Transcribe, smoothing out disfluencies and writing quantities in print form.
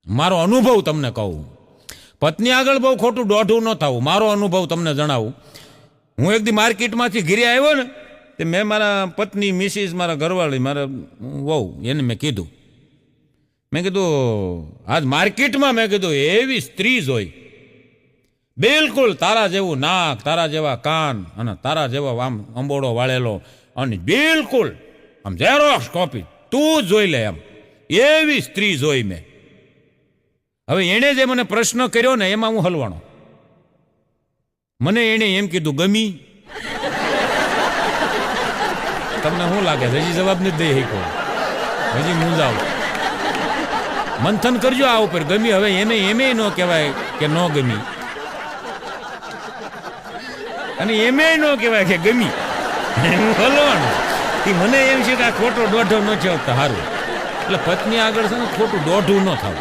મારો અનુભવ તમને કહું. પત્ની આગળ બહુ ખોટું દોઢું ન થવું. મારો અનુભવ તમને જણાવું. હું એક દી માર્કેટમાંથી ઘરે આવ્યો ને તે મેં મારા પત્ની મિસિસ મારા ઘરવાળી મારા વહુ એને મેં કીધું આજ માર્કેટમાં મેં કીધું એવી સ્ત્રી જોઈ, બિલકુલ તારા જેવું નાક, તારા જેવા કાન અને તારા જેવો આમ અંબોડો વાળેલો અને બિલકુલ આમ ઝેરોક્સ કોપી, તું જોઈ લે એમ એવી સ્ત્રી જોઈ મેં. હવે એણે જે મને પ્રશ્ન કર્યો ને એમાં હું હલવાણો. મને એણે એમ કીધું ગમી. તમને શું લાગે હજી જવાબ નથી દઈ શીખો, હજી મૂંઝાવ. મંથન કરજો આ ઉપર. ગમી હવે એને એમે ન કહેવાય કે ન ગમી અને એમે ન કહેવાય કે ગમી. હું હલવાનો. મને એમ છે કે આ ખોટો દોઢો ન થયો સારું. એટલે પત્ની આગળ છે ને ખોટું દોઢું ન થવું.